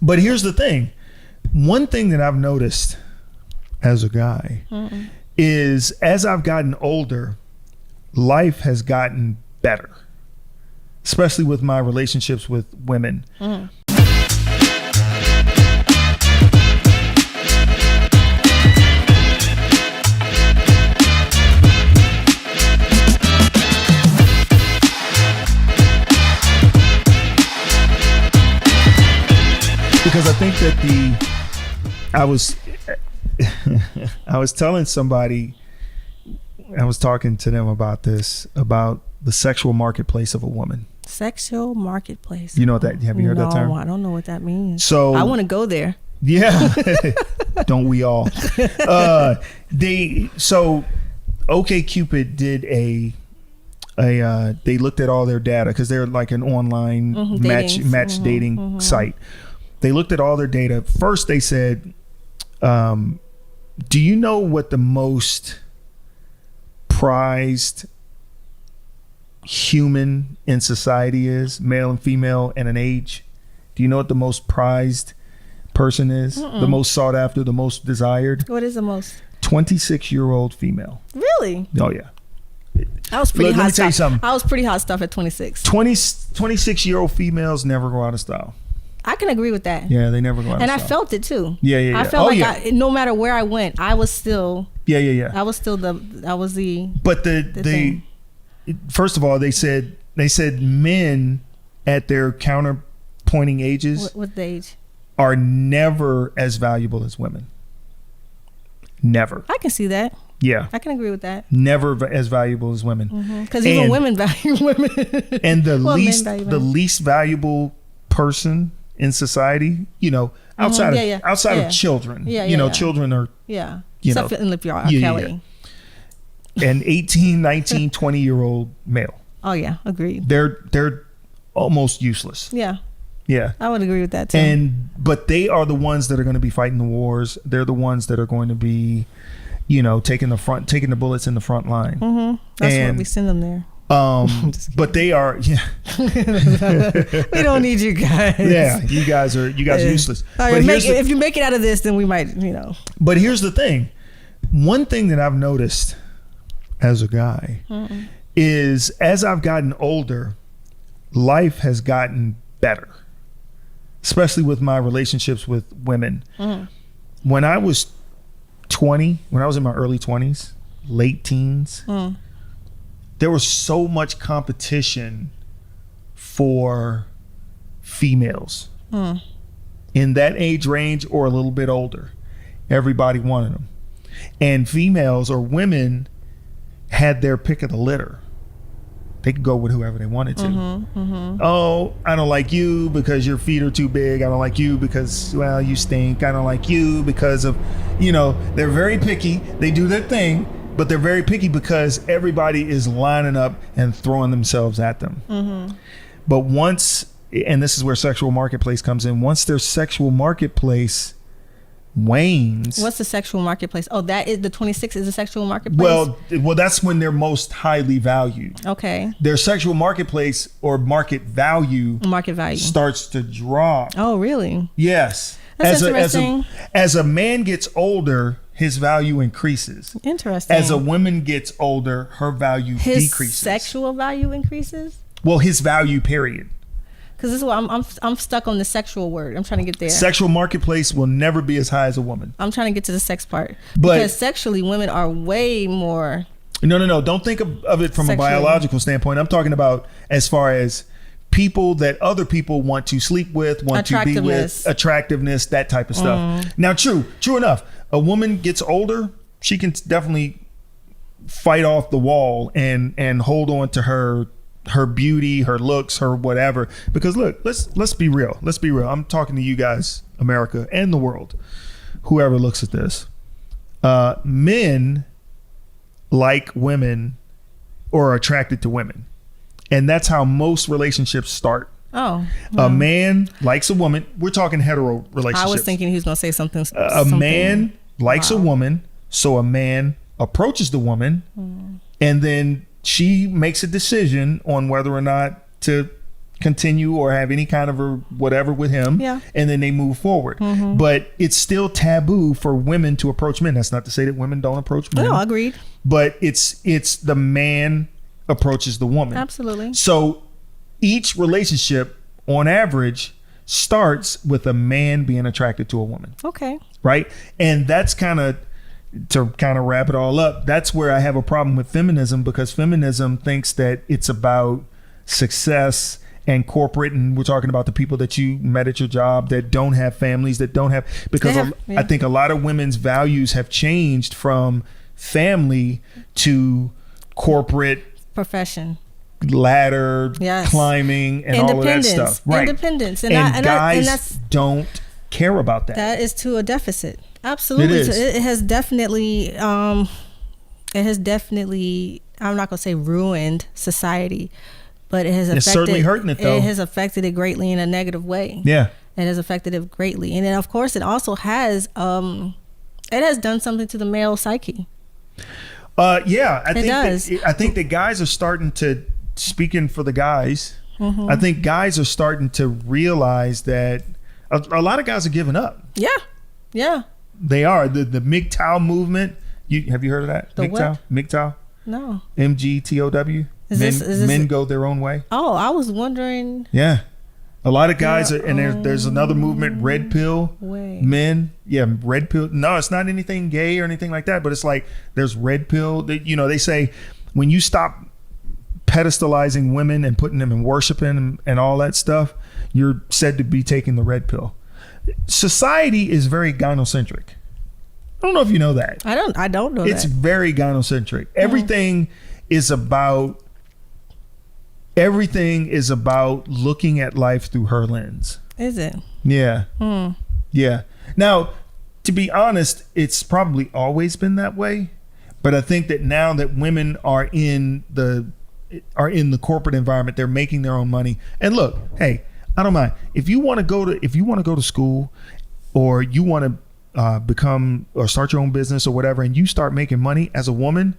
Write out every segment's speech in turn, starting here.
But here's the thing. One thing that I've noticed as a guy is as I've gotten older, life has gotten better, especially with my relationships with women. Because I think that I was telling somebody, I was talking to them about this, about the sexual marketplace of a woman. Sexual marketplace. You know what that, have you heard that term? No, I don't know what that means. So I want to go there. Yeah. Don't we all? So OkCupid did they looked at all their data because they're like an online match dating site. They looked at all their data. First, they said, do you know what the most prized human in society is? Male and female and an age? Do you know what the most prized person is? The most sought after, the most desired? What is the most? 26-year-old female. Really? Oh, yeah. I was pretty hot let me tell you stuff. something. I was pretty hot stuff at 26. 26-year-old females never go out of style. I can agree with that. Yeah, they never go out of style. And I felt it too. Yeah. I felt no matter where I went, I was still. Yeah. I was still the. But the first of all, they said men at their counterpointing ages. What age? Are never as valuable as women. Never. I can see that. Yeah. I can agree with that. Never as valuable as women. Because even women value women. And the least valuable person in society, outside of children. Children are Except if you're R. Kelly. An 18, 19, 20-year-old male. Oh yeah, agreed. They're almost useless. Yeah. Yeah. I would agree with that too. But they are the ones that are going to be fighting the wars. They're the ones that are going to be, taking the bullets in the front line. That's why we send them there. But they are, we don't need you guys. Yeah, you guys are useless. Right, if you make it out of this, then we might, But here's the thing. One thing that I've noticed as a guy is as I've gotten older, life has gotten better, especially with my relationships with women. When I was 20, when I was in my early 20s, late teens, there was so much competition for females in that age range or a little bit older. Everybody wanted them. And females or women had their pick of the litter. They could go with whoever they wanted to. Oh, I don't like you because your feet are too big. I don't like you because, well, you stink. I don't like you because of, they're very picky. They do their thing. But they're very picky because everybody is lining up and throwing themselves at them. But once, and this is where sexual marketplace comes in, once their sexual marketplace wanes. What's the sexual marketplace? Oh, that is the 26 is the sexual marketplace? Well, that's when they're most highly valued. Okay. Their sexual marketplace or market value starts to drop. Oh, really? Yes. That's interesting. As a man gets older, his value increases. Interesting. As a woman gets older, her value decreases. His sexual value increases? Well, his value, period. Because this is what I'm stuck on the sexual word. I'm trying to get there. Sexual marketplace will never be as high as a woman. I'm trying to get to the sex part. Because sexually, women are way more. No. Don't think of it from a biological standpoint. I'm talking about as far as people that other people want to sleep with, want to be with, attractiveness, that type of stuff. Now, true enough. A woman gets older, she can definitely fight off the wall and hold on to her beauty, her looks, her whatever. Because look, let's be real. Let's be real. I'm talking to you guys, America and the world, whoever looks at this. Men like women or are attracted to women. And that's how most relationships start. Oh. A man likes a woman. We're talking hetero relationships. I was thinking he was going to say something. A man likes a woman, so a man approaches the woman, and then she makes a decision on whether or not to continue or have any kind of a whatever with him, and then they move forward. But it's still taboo for women to approach men. That's not to say that women don't approach men. No, agreed. But it's the man approaches the woman. Absolutely. So each relationship on average starts with a man being attracted to a woman. Okay. Right? And that's to wrap it all up, that's where I have a problem with feminism, because feminism thinks that it's about success and corporate, and we're talking about the people that you met at your job that don't have families, that don't have, because I think a lot of women's values have changed from family to corporate profession, ladder climbing, and all of that stuff. Right. Independence. And guys don't care about that. That is to a deficit. Absolutely. It is. It has definitely, I'm not gonna say ruined society, but it has affected. It's certainly hurting it, though. It has affected it greatly in a negative way. Yeah. It has affected it greatly, and then of course it also has it has done something to the male psyche. I think that guys are starting to, speaking for the guys, I think guys are starting to realize that a lot of guys are giving up. Yeah. They are. The MGTOW movement. Have you heard of that? MGTOW? No. MGTOW. Men go their own way. Oh, I was wondering. Yeah. A lot of guys are, and there's another movement, red pill men. Yeah, red pill. No, it's not anything gay or anything like that, but it's like there's red pill. They say when you stop pedestalizing women and putting them in worshiping and all that stuff, you're said to be taking the red pill. Society is very gynocentric. I don't know if you know that. I don't know that. It's very gynocentric. Everything is about looking at life through her lens. Is it? Yeah. Yeah. Now, to be honest, it's probably always been that way, but I think that now that women are in the corporate environment, they're making their own money. And look, hey, I don't mind if you want to go to school, or you want to become or start your own business or whatever, and you start making money as a woman,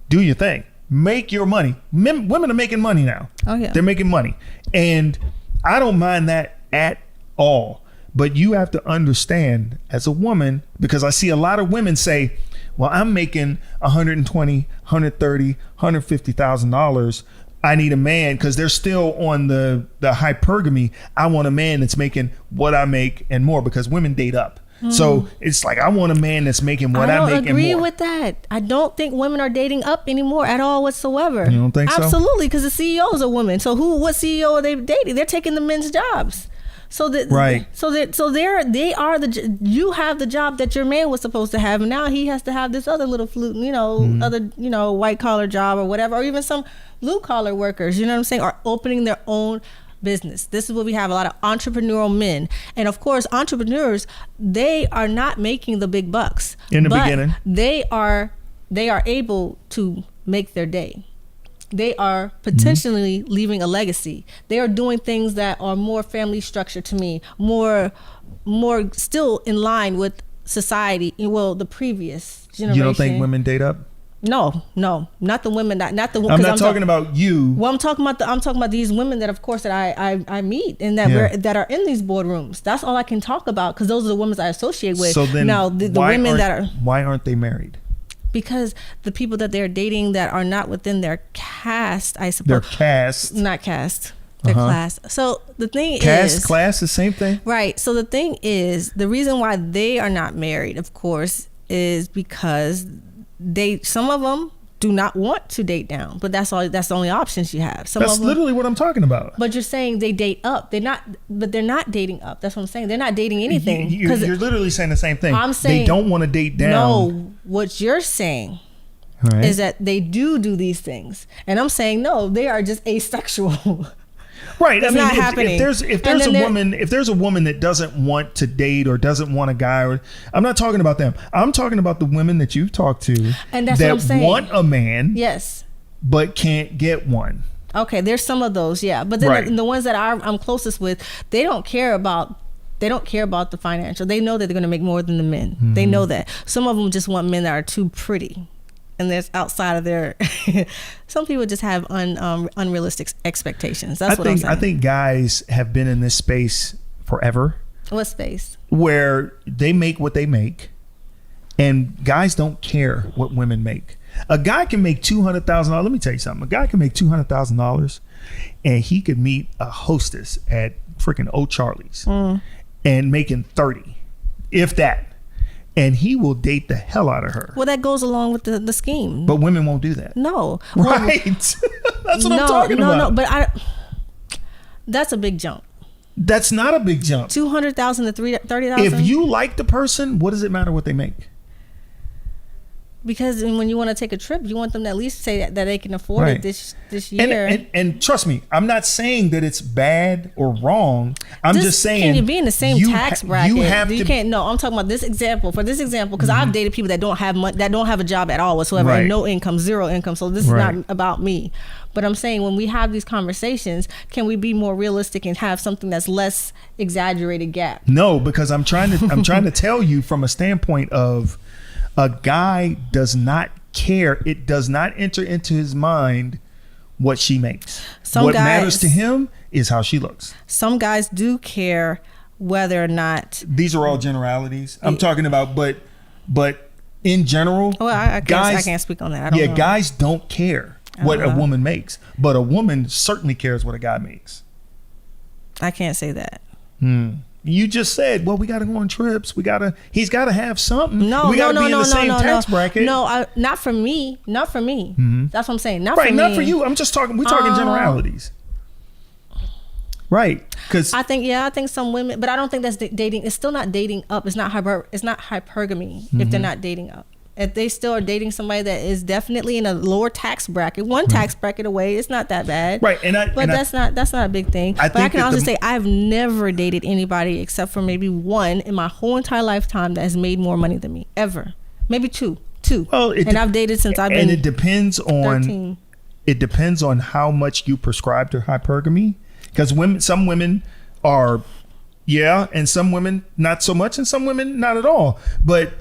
do your thing. Make your money. Women are making money now. Oh yeah, they're making money, and I don't mind that at all. But you have to understand as a woman, because I see a lot of women say, "Well, I'm making $120,000, $130,000, $150,000. I need a man," because they're still on the hypergamy. I want a man that's making what I make and more, because women date up. So it's like, I want a man that's making what I make and more. I don't agree with that. I don't think women are dating up anymore at all whatsoever. You don't think so? Absolutely, because the CEO is a woman. So what CEO are they dating? They're taking the men's jobs. So that right. You have the job that your man was supposed to have, and now he has to have this other little flute, other white collar job or whatever, or even some blue collar workers, you know what I'm saying, are opening their own business. This is what we have, a lot of entrepreneurial men. And of course, entrepreneurs, they are not making the big bucks in the beginning. They are able to make their day. They are potentially leaving a legacy. They are doing things that are more family structure to me, more still in line with society. Well, the previous generation. You don't think women date up? No, not the women. Not the. I'm not talking about you. Well, I'm talking about these women that, of course, that I meet and that are in these boardrooms. That's all I can talk about, because those are the women I associate with. So then, now the women that are. Why aren't they married? Because the people that they're dating that are not within their caste, I suppose. Their caste. Not caste. Their class. So the thing is. Class, the same thing? Right. So the thing is, the reason why they are not married, of course, is because some of them do not want to date down, but that's the only options you have. That's literally what I'm talking about. But you're saying they date up. They're not dating up. That's what I'm saying. They're not dating anything. You're literally saying the same thing. I'm saying they don't want to date down. No, what you're saying is that they do these things, and I'm saying no, they are just asexual. Right. It's not happening. If there's a woman that doesn't want to date or doesn't want a guy, I'm not talking about them. I'm talking about the women that you've talked to, and that's what I'm saying, want a man, yes, but can't get one. Okay, there's some of those, yeah, but then the ones that I'm closest with, they don't care about the financial. They know that they're going to make more than the men. They know that. Some of them just want men that are too pretty. and there's outside of their. Some people just have unrealistic expectations. That's what I'm saying. I think guys have been in this space forever. What space? Where they make what they make, and guys don't care what women make. A guy can make $200,000. Let me tell you something. A guy can make $200,000, and he could meet a hostess at freaking O'Charlie's and making 30, if that. And he will date the hell out of her. Well, that goes along with the scheme. But women won't do that. No. Right. That's what I'm talking about. No, but that's a big jump. That's not a big jump. 200,000 to 30,000. If you like the person, what does it matter what they make? Because when you want to take a trip, you want them to at least say that they can afford it this year. And trust me, I'm not saying that it's bad or wrong. I'm just saying, can you be in the same tax bracket? You can't. No, I'm talking about this example. For this example, because I've dated people that don't have money, that don't have a job at all whatsoever, and no income, zero income. So this is not about me. But I'm saying when we have these conversations, can we be more realistic and have something that's less exaggerated gap? No, because I'm trying to tell you from a standpoint of a guy does not care. It does not enter into his mind what she makes. What matters to him is how she looks. Some guys do care whether or not. These are all generalities. I'm talking about, but in general, I can't speak on that. I don't know. Guys don't care what a woman makes, but a woman certainly cares what a guy makes. I can't say that. You just said, well, we got to go on trips. He's got to have something. We got to be in the same tax bracket. No, not for me. Not for me. That's what I'm saying. Not for me. Not for you. I'm just talking. We're talking generalities. Right. Because I think some women, but I don't think that's dating. It's still not dating up. It's not hypergamy if they're not dating up. If they still are dating somebody that is definitely in a lower tax bracket, one tax bracket away, it's not that bad. Right. That's not a big thing. But I can also say I've never dated anybody except for maybe one in my whole entire lifetime that has made more money than me ever. Maybe two. Well, I've dated since I've been. And it depends on 13. It depends on how much you prescribe to hypergamy. Because some women are, and some women not so much, and some women not at all. But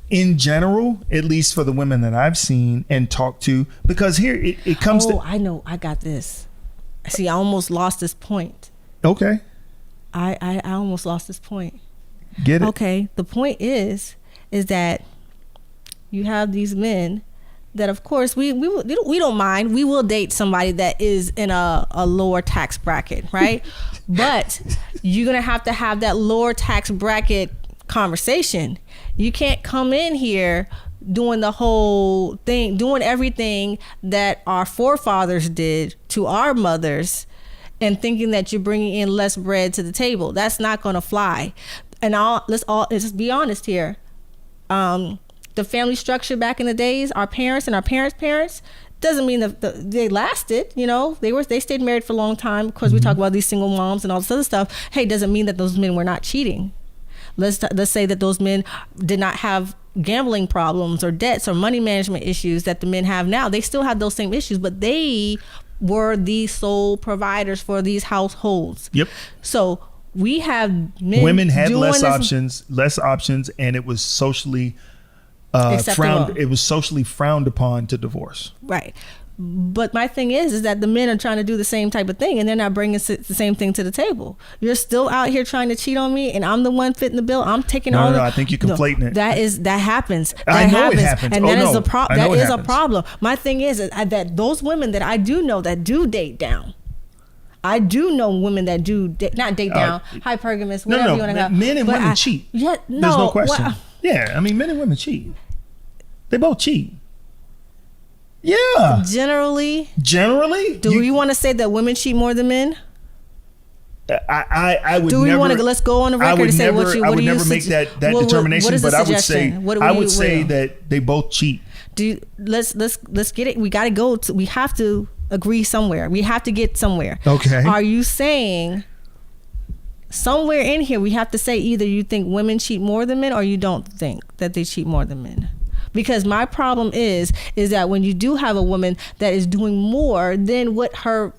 in general, at least for the women that I've seen and talked to, because here it comes to. I know. I got this. See, I almost lost this point. Okay. I almost lost this point. Get it? Okay. The point is that you have these men that, of course, we don't mind. We will date somebody that is in a lower tax bracket, right? But you're gonna have to have that lower tax bracket conversation. You can't come in here doing the whole thing, doing everything that our forefathers did to our mothers and thinking that you're bringing in less bread to the table. That's not going to fly. And let's be honest here. The family structure back in the days, our parents and our parents' parents, doesn't mean that they lasted. They stayed married for a long time because we talk about these single moms and all this other stuff. Hey, doesn't mean that those men were not cheating. Let's say that those men did not have gambling problems or debts or money management issues that the men have now. They still have those same issues, but they were the sole providers for these households. Yep. So we have men. Women had less options, and it was socially frowned. It was socially frowned upon to divorce. Right. But my thing is that the men are trying to do the same type of thing, and they're not bringing the same thing to the table. You're still out here trying to cheat on me, and I'm the one fitting the bill. I'm taking all. No, I think you're conflating it. That happens. I know it happens, and that is a problem. My thing is that those women that I do know that do date down. I do know women that do not date down, hypergamous, whatever you want to call it. Men and women cheat. Yeah, no, there's no question. Yeah, I mean, men and women cheat. They both cheat. Yeah. Generally. Do you want to say that women cheat more than men? I would. Do we want to? Let's go on the record and say what you. I would never make that determination, but I would say that they both cheat. Let's get it. We got to go. We have to agree somewhere. We have to get somewhere. Okay. Are you saying somewhere in here we have to say either you think women cheat more than men or you don't think that they cheat more than men? Because my problem is that when you do have a woman that is doing more than what her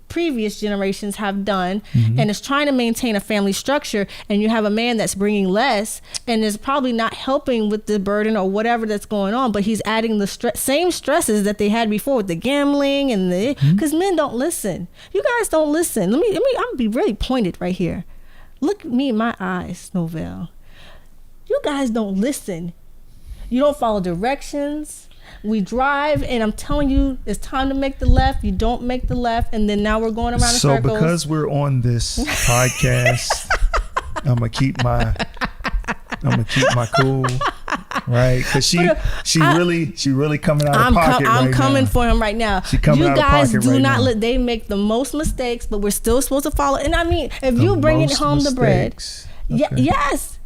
previous generations have done, and is trying to maintain a family structure, and you have a man that's bringing less and is probably not helping with the burden or whatever that's going on, but he's adding the same stresses that they had before with the gambling and because men don't listen. You guys don't listen. I'm gonna be really pointed right here. Look me in my eyes, Novell. You guys don't listen. You don't follow directions. We drive, and I'm telling you, it's time to make the left. You don't make the left, and then now we're going around in circles. So because we're on this podcast, I'm gonna keep my cool, right? Because she really coming out of pocket. I'm coming for him right now. She coming out of pocket right now. You guys do not let. They make the most mistakes, but we're still supposed to follow. And I mean, if you bringing home the bread, okay. yes,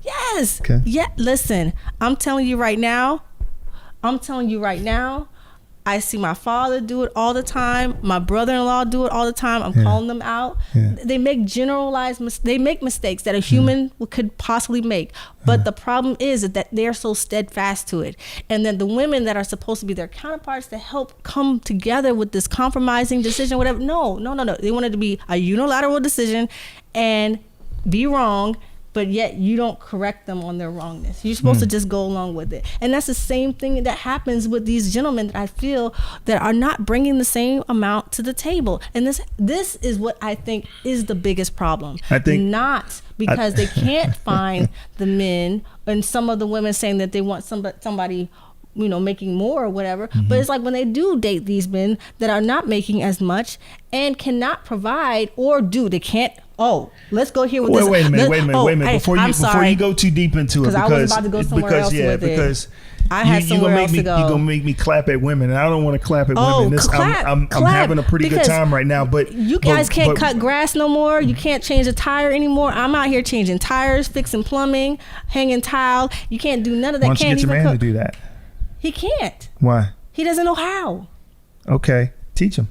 okay. yeah. Listen, I'm telling you right now. I see my father do it all the time. My brother-in-law do it all the time. I'm calling them out. Yeah. They make they make mistakes that a human could possibly make. But the problem is that they're so steadfast to it. And then the women that are supposed to be their counterparts to help come together with this compromising decision, whatever. No. They want it to be a unilateral decision and be wrong, but yet you don't correct them on their wrongness. You're supposed to just go along with it. And that's the same thing that happens with these gentlemen that I feel that are not bringing the same amount to the table. And this is what I think is the biggest problem. I think not because they can't find the men, and some of the women saying that they want somebody making more or whatever. But it's like when they do date these men that are not making as much and cannot provide or they can't. Oh, let's go here with this. Wait a minute. Before you go too deep into it, because I was about to go somewhere else with it. Because I had somewhere else to go. You're gonna make me clap at women, and I don't want to clap at women. I'm having a pretty good time right now, but you guys can't cut grass no more. You can't change a tire anymore. I'm out here changing tires, fixing plumbing, hanging tile. You can't do none of that. Why don't you get your man to do that? He can't. Why? He doesn't know how. Okay, teach him.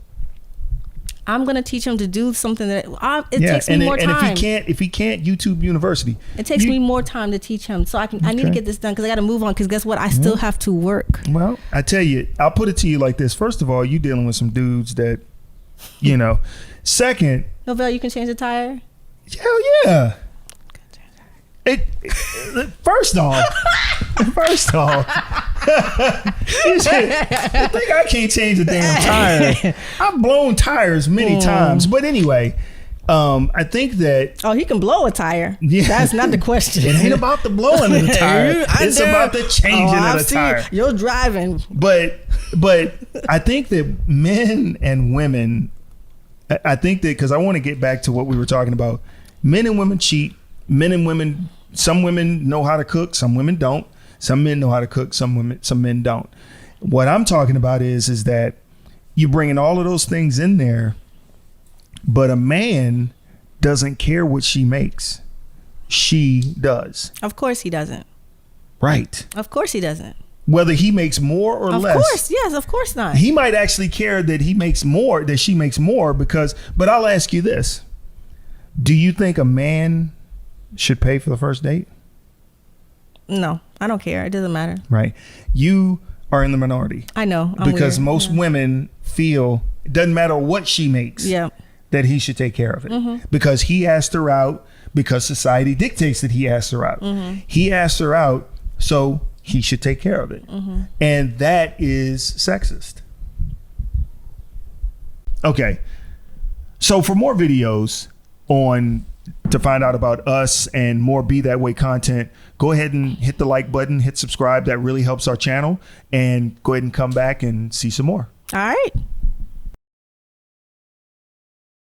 I'm gonna teach him to do something that takes me more time. And if he can't, YouTube University. It takes me more time to teach him, so I need to get this done because I got to move on. Because guess what? I still have to work. Well, I tell you, I'll put it to you like this. First of all, you dealing with some dudes that, Second, Novell, you can change the tire. Hell yeah. First off, you think I can't change a damn tire? I've blown tires many times, but anyway, I think that he can blow a tire. Yeah, that's not the question. It ain't about the blowing of the tire. It's about the changing of the tire. You're driving, but I think that men and women. I think that because I want to get back to what we were talking about. Men and women cheat. Men and women. Some women know how to cook, some women don't. Some men know how to cook, some men don't. What I'm talking about is that you're bringing all of those things in there, but a man doesn't care what she makes. She does. Of course he doesn't. Right. Of course he doesn't. Whether he makes more or less. Of course, yes, of course not. He might actually care that he makes more, that she makes more but I'll ask you this. Do you think a man should pay for the first date? No, I don't care. It doesn't matter. Right. You are in the minority. I know. Because most women feel it doesn't matter what she makes. Yeah. That he should take care of it. Because he asked her out, because society dictates that he asked her out. He asked her out, so he should take care of it. And that is sexist. Okay. So for more videos to find out about us and more Be That Way content, go ahead and hit the like button, hit subscribe. That really helps our channel. And go ahead and come back and see some more. All right.